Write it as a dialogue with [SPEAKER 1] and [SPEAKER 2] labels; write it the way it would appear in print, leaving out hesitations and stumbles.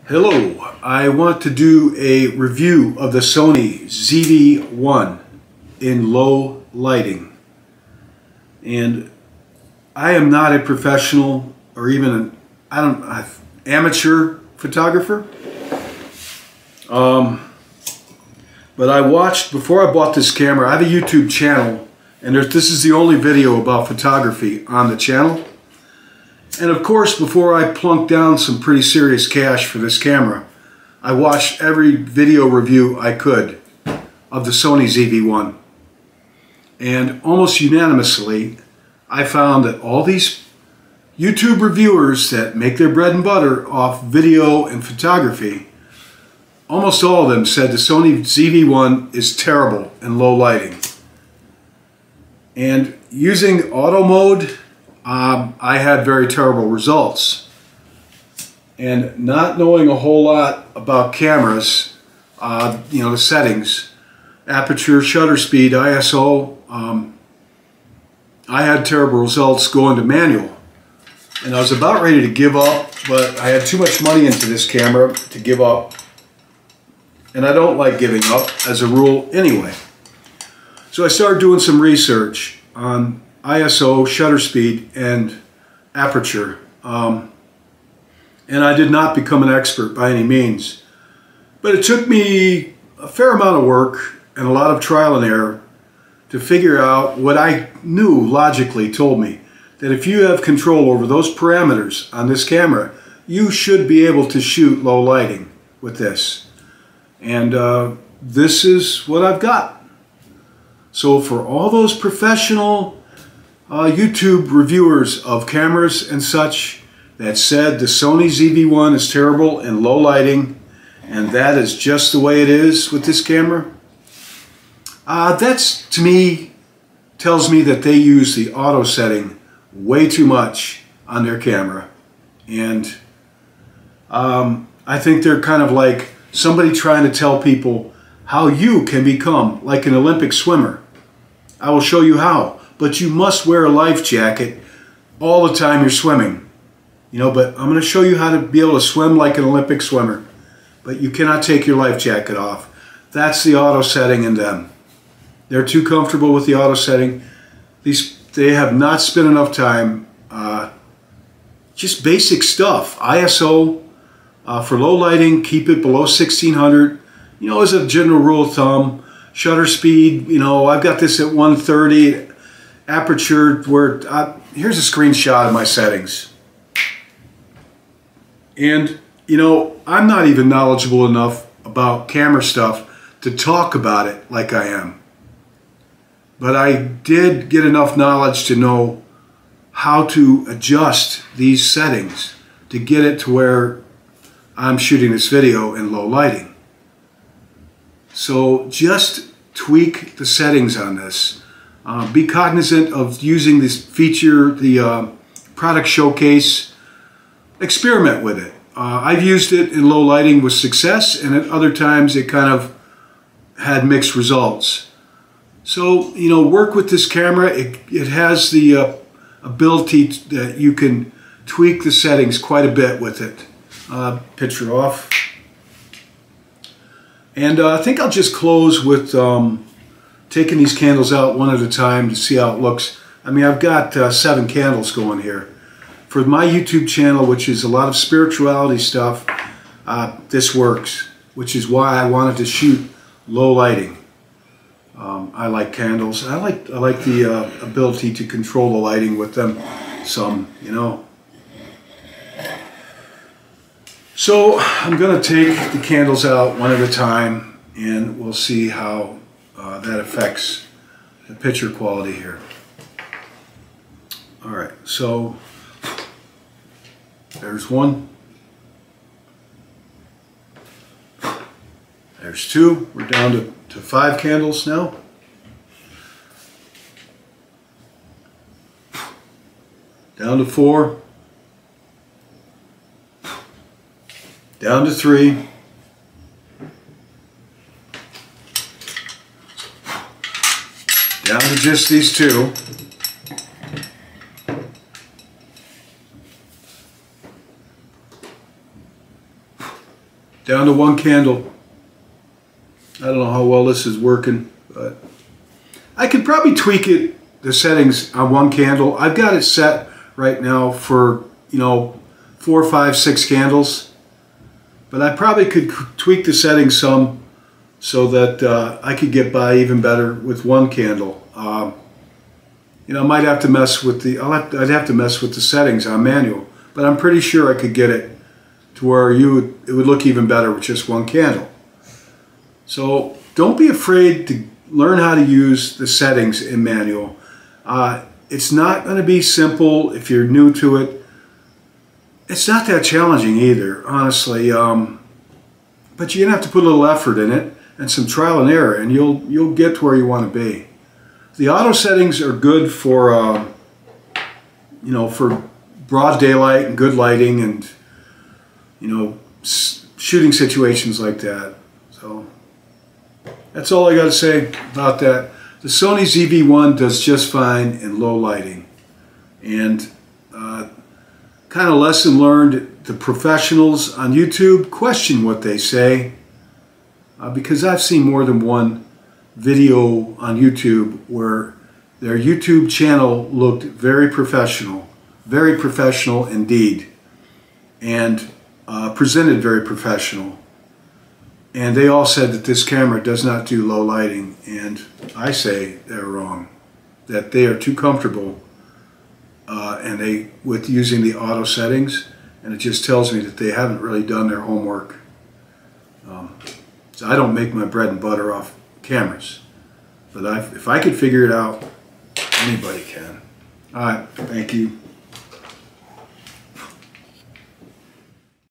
[SPEAKER 1] Hello, I want to do a review of the Sony ZV-1 in low lighting. And I am not a professional or even an amateur photographer. But I watched, before I bought this camera, I have a YouTube channel, and this is the only video about photography on the channel. And of course, before I plunked down some pretty serious cash for this camera, I watched every video review I could of the Sony ZV-1. And almost unanimously, I found that all these YouTube reviewers that make their bread and butter off video and photography, almost all of them said the Sony ZV-1 is terrible in low lighting. And using auto mode, I had very terrible results. And not knowing a whole lot about cameras, the settings, aperture, shutter speed, ISO, I had terrible results going to manual. And I was about ready to give up, but I had too much money into this camera to give up. And I don't like giving up as a rule anyway. So I started doing some research on ISO, shutter speed, and aperture. And I did not become an expert by any means. But it took me a fair amount of work and a lot of trial and error to figure out what I knew logically told me, that if you have control over those parameters on this camera, you should be able to shoot low lighting with this. And this is what I've got. So for all those professional YouTube reviewers of cameras and such that said the Sony ZV-1 is terrible in low lighting, and that is just the way it is with this camera, that's, to me, tells me that they use the auto setting way too much on their camera. And I think they're kind of like somebody trying to tell people how you can become like an Olympic swimmer. I will show you how. But you must wear a life jacket all the time you're swimming. But I'm going to show you how to be able to swim like an Olympic swimmer. But you cannot take your life jacket off. That's the auto setting in them. They're too comfortable with the auto setting. They have not spent enough time. Just basic stuff. ISO for low lighting, keep it below 1600. As a general rule of thumb. Shutter speed, I've got this at 130. Aperture, here's a screenshot of my settings. And, I'm not even knowledgeable enough about camera stuff to talk about it like I am. But I did get enough knowledge to know how to adjust these settings to get it to where I'm shooting this video in low lighting. So just tweak the settings on this. Be cognizant of using this feature, the product showcase. Experiment with it. I've used it in low lighting with success, and at other times it kind of had mixed results. So, work with this camera. It has the ability that you can tweak the settings quite a bit with it. Picture off. And I think I'll just close with taking these candles out one at a time to see how it looks. I've got 7 candles going here. For my YouTube channel, which is a lot of spirituality stuff, this works, which is why I wanted to shoot low lighting. I like candles. I like the ability to control the lighting with them some, So I'm going to take the candles out one at a time, and we'll see how that affects the picture quality here. All right, so there's one. There's 2. We're down to 5 candles now. Down to 4. Down to 3. Down to just these 2. Down to one candle. I don't know how well this is working, but I could probably tweak it, the settings on one candle. I've got it set right now for, you know, 4, 5, 6 candles, but I probably could tweak the settings some so that I could get by even better with one candle. You know, I might have to mess with the, I'd have to mess with the settings on manual, but I'm pretty sure I could get it to where it would look even better with just one candle. So don't be afraid to learn how to use the settings in manual. It's not going to be simple if you're new to it. It's not that challenging either, honestly. But you're going to have to put a little effort in it and some trial and error, and you'll get to where you want to be. The auto settings are good for you know, for broad daylight and good lighting and, you know, shooting situations like that. So that's all I got to say about that. The Sony ZV-1 does just fine in low lighting. And kind of lesson learned, the professionals on YouTube question what they say, because I've seen more than one video on YouTube where their YouTube channel looked very professional indeed, and presented very professional. And they all said that this camera does not do low lighting, and I say they're wrong, that they are too comfortable with using the auto settings, and it just tells me that they haven't really done their homework. So I don't make my bread and butter off cameras, but if I could figure it out, anybody can. All right, thank you.